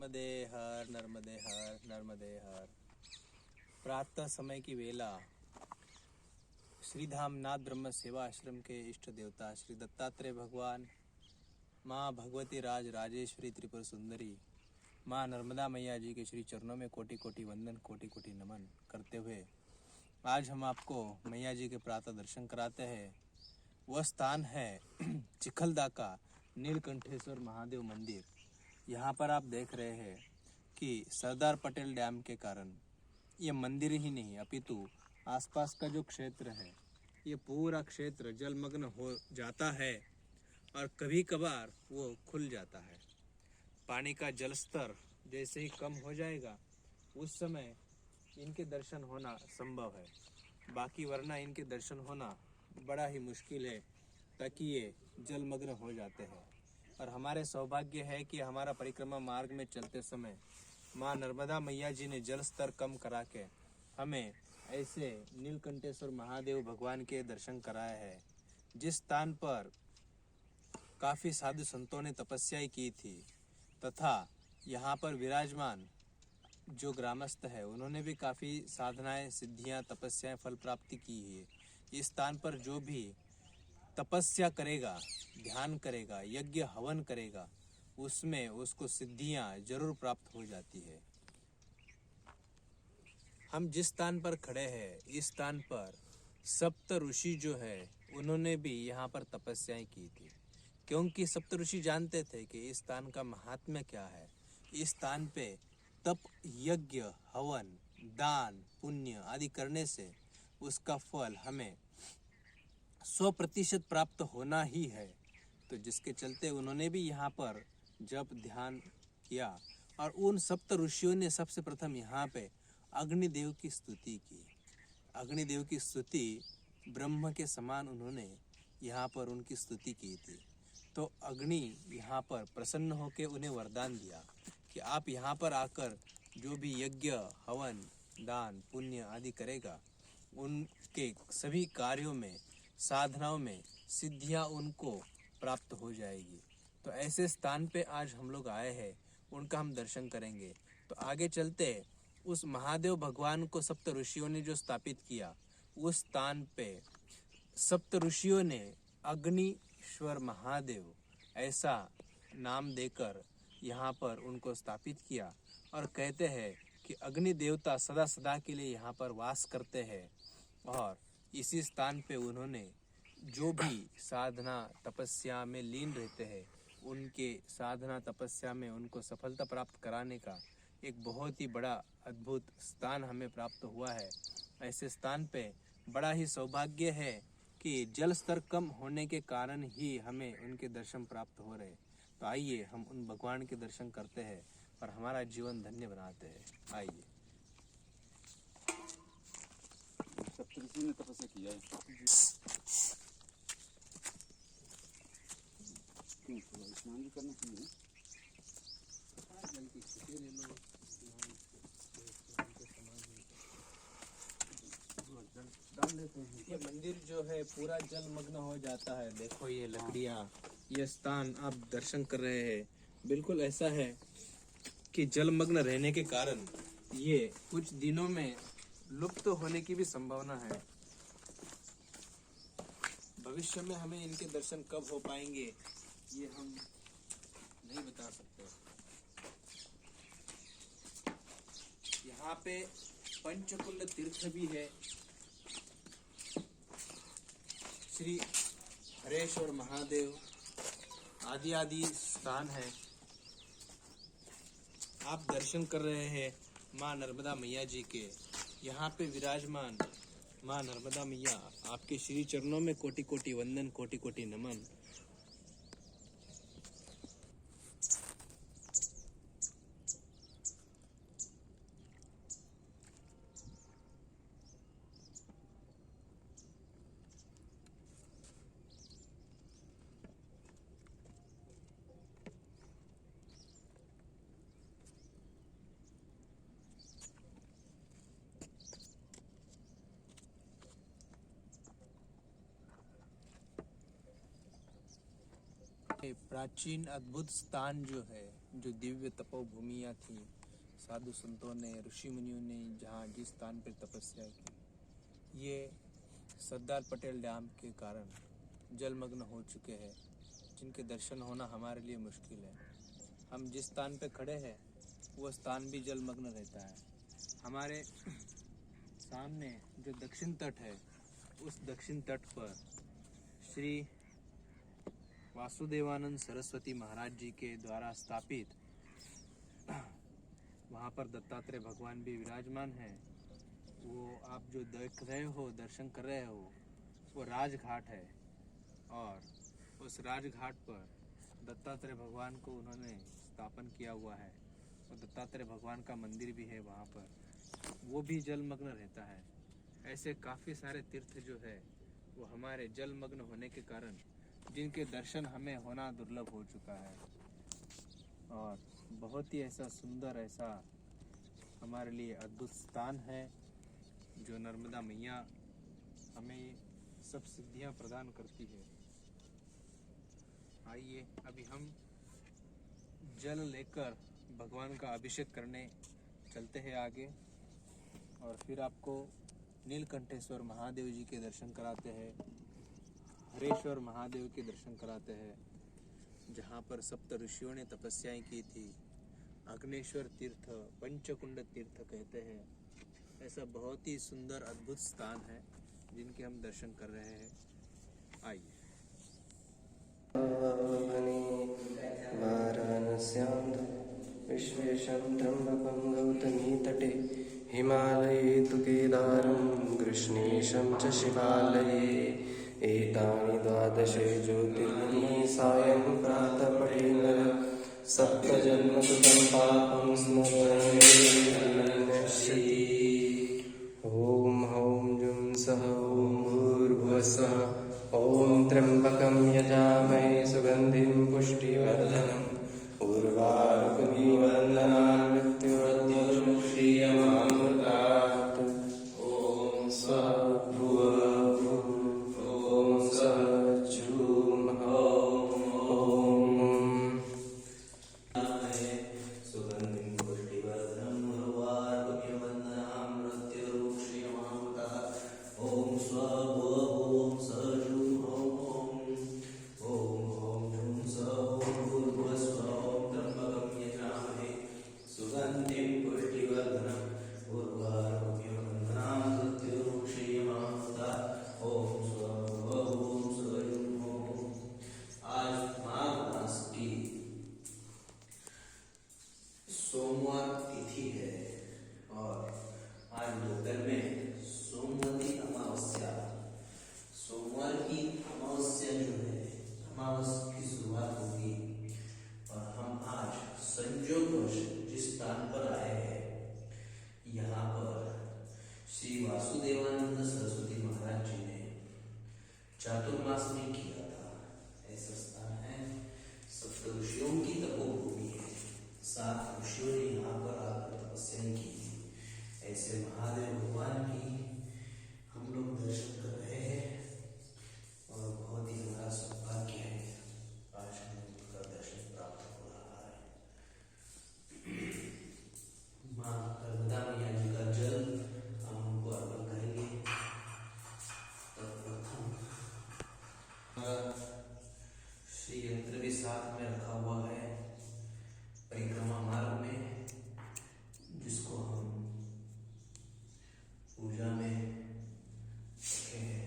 नर्मदे हर नर्मदे हर नर्मदे हर। प्रातः समय की वेला श्री धामनाथ ब्रह्म सेवा आश्रम के इष्ट देवता श्री दत्तात्रेय भगवान, माँ भगवती राज राजेश्वरी त्रिपुर सुंदरी, माँ नर्मदा मैया जी के श्री चरणों में कोटि कोटि वंदन, कोटि कोटि नमन करते हुए आज हम आपको मैया जी के प्रातः दर्शन कराते हैं। वह स्थान है चिखलदा का नीलकंठेश्वर महादेव मंदिर। यहाँ पर आप देख रहे हैं कि सरदार पटेल डैम के कारण ये मंदिर ही नहीं अपितु आसपास का जो क्षेत्र है ये पूरा क्षेत्र जलमग्न हो जाता है और कभी कभार वो खुल जाता है। पानी का जल स्तर जैसे ही कम हो जाएगा उस समय इनके दर्शन होना संभव है, बाकी वरना इनके दर्शन होना बड़ा ही मुश्किल है, ताकि ये जलमग्न हो जाते हैं। और हमारे सौभाग्य है कि हमारा परिक्रमा मार्ग में चलते समय माँ नर्मदा मैया जी ने जल स्तर कम करा के हमें ऐसे नीलकंठेश्वर महादेव भगवान के दर्शन कराए हैं, जिस स्थान पर काफ़ी साधु संतों ने तपस्याएं की थी तथा यहाँ पर विराजमान जो ग्रामस्थ है उन्होंने भी काफ़ी साधनाएं, सिद्धियां, तपस्याएं, फल प्राप्ति की है। इस स्थान पर जो भी तपस्या करेगा, ध्यान करेगा, यज्ञ हवन करेगा, उसमें उसको सिद्धियां जरूर प्राप्त हो जाती है। हम जिस स्थान पर खड़े हैं इस स्थान पर सप्त ऋषि जो है उन्होंने भी यहाँ पर तपस्याएं की थी, क्योंकि सप्त ऋषि जानते थे कि इस स्थान का महात्म्य क्या है। इस स्थान पे तप, यज्ञ, हवन, दान, पुण्य आदि करने से उसका फल हमें 100% प्राप्त होना ही है। तो जिसके चलते उन्होंने भी यहाँ पर जब ध्यान किया और उन सप्त ऋषियों ने सबसे प्रथम यहाँ पे अग्निदेव की स्तुति की। अग्निदेव की स्तुति ब्रह्म के समान उन्होंने यहाँ पर उनकी स्तुति की थी। तो अग्नि यहाँ पर प्रसन्न होकर उन्हें वरदान दिया कि आप यहाँ पर आकर जो भी यज्ञ, हवन, दान, पुण्य आदि करेगा उनके सभी कार्यों में, साधनाओं में सिद्धियां उनको प्राप्त हो जाएगी। तो ऐसे स्थान पे आज हम लोग आए हैं, उनका हम दर्शन करेंगे। तो आगे चलते उस महादेव भगवान को सप्त ऋषियों ने जो स्थापित किया उस स्थान पे सप्त ऋषियों ने अग्निश्वर महादेव ऐसा नाम देकर यहाँ पर उनको स्थापित किया और कहते हैं कि अग्नि देवता सदा सदा के लिए यहाँ पर वास करते हैं। और इसी स्थान पे उन्होंने जो भी साधना तपस्या में लीन रहते हैं उनके साधना तपस्या में उनको सफलता प्राप्त कराने का एक बहुत ही बड़ा अद्भुत स्थान हमें प्राप्त हुआ है। ऐसे स्थान पे बड़ा ही सौभाग्य है कि जल स्तर कम होने के कारण ही हमें उनके दर्शन प्राप्त हो रहे। तो आइए हम उन भगवान के दर्शन करते हैं और हमारा जीवन धन्य बनाते हैं। आइए। सप्तऋषि ने तपस्या किया है। क्यों स्नान भी करना चाहिए? डाल देते हैं। ये मंदिर जो है पूरा जलमग्न हो जाता है। देखो ये लकड़ियाँ, ये स्थान आप दर्शन कर रहे हैं बिल्कुल ऐसा है कि जलमग्न रहने के कारण ये कुछ दिनों में लुप्त होने की भी संभावना है। भविष्य में हमें इनके दर्शन कब हो पाएंगे ये हम नहीं बता सकते। यहाँ पे पंचकुल तीर्थ भी है, श्री हरेश्वर महादेव आदि आदि स्थान है। आप दर्शन कर रहे हैं माँ नर्मदा मैया जी के। यहाँ पे विराजमान माँ नर्मदा मैया आपके श्री चरणों में कोटि कोटि वंदन, कोटि कोटि नमन। प्राचीन अद्भुत स्थान जो है जो दिव्य तपोभूमियाँ थी, साधु संतों ने, ऋषि मुनियों ने जहाँ जिस स्थान पर तपस्या की, ये सरदार पटेल डैम के कारण जलमग्न हो चुके हैं, जिनके दर्शन होना हमारे लिए मुश्किल है। हम जिस स्थान पे खड़े हैं वो स्थान भी जलमग्न रहता है। हमारे सामने जो दक्षिण तट है, उस दक्षिण तट पर श्री वासुदेवानंद सरस्वती महाराज जी के द्वारा स्थापित वहाँ पर दत्तात्रेय भगवान भी विराजमान है। वो आप जो देख रहे हो, दर्शन कर रहे हो, वो राजघाट है और उस राजघाट पर दत्तात्रेय भगवान को उन्होंने स्थापन किया हुआ है और दत्तात्रेय भगवान का मंदिर भी है वहाँ पर, वो भी जलमग्न रहता है। ऐसे काफ़ी सारे तीर्थ जो है वो हमारे जलमग्न होने के कारण जिनके दर्शन हमें होना दुर्लभ हो चुका है। और बहुत ही ऐसा सुंदर, ऐसा हमारे लिए अद्भुत स्थान है जो नर्मदा मैया हमें सब सिद्धियां प्रदान करती है। आइए अभी हम जल लेकर भगवान का अभिषेक करने चलते हैं आगे और फिर आपको नीलकंठेश्वर महादेव जी के दर्शन कराते हैं, हरेश्वर महादेव के दर्शन कराते हैं, जहाँ पर सप्त ऋषियों ने तपस्याएं की थी। अग्नेश्वर तीर्थ, पंचकुंड तीर्थ कहते हैं। ऐसा बहुत ही सुंदर अद्भुत स्थान है जिनके हम दर्शन कर रहे हैं। आइए। वाराणस्यां विश्वेशं त्र्यम्बकं गौतमीतटे हिमालये तु केदारं कृष्णेशं च शिवालये एतानि द्वादशे ज्योतिर्लिङ्गानि सायं प्रातः पठे नरः सप्तजन्मकृतं पापं स्मरणेन नश्यति। ॐ हौं जुं सः ॐ भूर्भुवस्सः ॐ त्र्यम्बकं यजामहे सुगन्धिं पुष्टिवर्धनम् उर्वारुकमिवन्दनान् मृत्युर्मुक्षीयमामृतात्। ॐ स्वभुवभुः ॐ सचूं हौं सुगन्धिं पुष्टिवर्धनम् उर्वारुकमिवन्दनान् मृत्युर्मुक्षीयमामृतात्। ॐ स्वभुवभुः सचूं सोमवार तिथि है और आज दोपहर में सोमवती अमावस्या, सोमवार की अमावस्या जो है, अमावस्या की शुरुआत होगी और हम आज संयोगवश जिस स्थान पर आए हैं, यहाँ पर श्री वासुदेवानंद सरस्वती महाराज जी ने चातुर्मास में किया था। ऐसा स्थान है, सप्त ऋषियों की तपोभूमि है, 7 ऋषियों ने यहाँ पर आकर तपस्याएं की थी। ऐसे महादेव भगवान की हम लोग दर्शन कर रहे हैं और बहुत ही हमारा सौभाग्य है, आज हमें उनका दर्शन प्राप्त हो रहा है। माँ नर्मदा मैया जी का जल हम उनको अर्पण करेंगे। प्रथम श्री यंत्र भी साथ में रखा हुआ है परिक्रमा मार्ग में, जिसको हम पूजा में रखे हैं।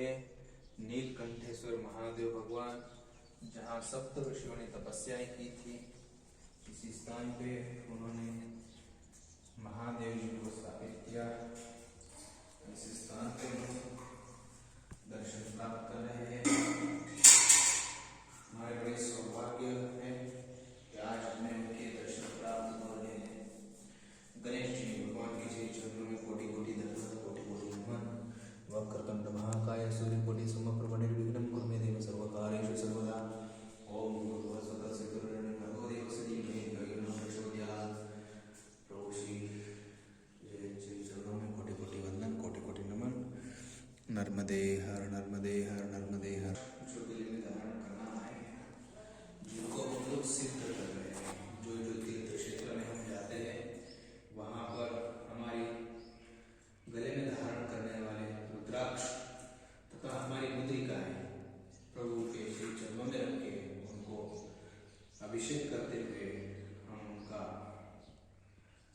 है नीलकंठेश्वर महादेव भगवान, जहाँ सप्त ऋषियों ने तपस्याएं की थी। इसी स्थान पे उन्होंने महादेव जी को स्थापित किया। इस स्थान पे हम दर्शन प्राप्त कर रहे हैं। हमारे बड़े सौभाग्य है कि आज हमें उनके दर्शन प्राप्त हो रहे हैं। गणेश जी भगवान के श्री चरणों में कोटि कोटि दंडवत, कोटि कोटि नमन। वक्रतुंड महाकाय सूर्यकोटि समप्रभ निर्विघ्नं कुरु मे देव सर्वकार्येषु सर्वदा। ओम भूर्भुवस्सुः तत्सवितुर्वरेण्यं भर्गो देवस्य धीमहि धियो यो नः प्रचोदयात्। प्रभु श्री चरणों में कोटि कोटि वंदन, कोटि कोटि नमन। नर्मदे हर, नर्मदे हर, नर्मदे हर। जो गले में धारण करना आए हैं, जिनको हम लोग सिद्ध कर रहे हैं, जो जो तीर्थ क्षेत्र में हम जाते हैं वहाँ पर हमारी गले में धारण करने वाले रुद्राक्ष तथा हमारी मुद्रिकाएं प्रभु के श्री चरणों में रख के उनको अभिषेक करते हुए हम उनका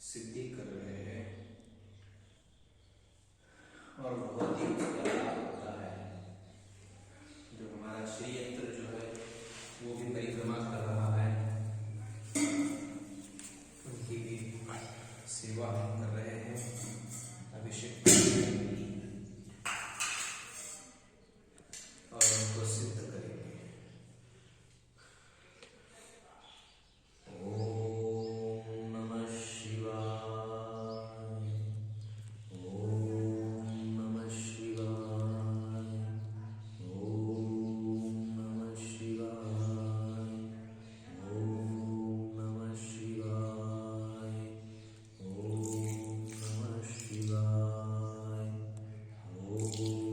सिद्धि कर रहे हैं और बहुत ही उसका लाभ होता है। जो हमारा श्री यंत्र जो है वो भी परिक्रमा कर रहा है, उनकी भी सेवा हम कर रहे हैं, अभिषेक और उनको सिद्ध करेंगे। ओम नमः शिवाय, ओम नमः शिवाय, ओम नमः शिवाय, ओम नमः शिवाय, ओम नमः शिवाय, ओम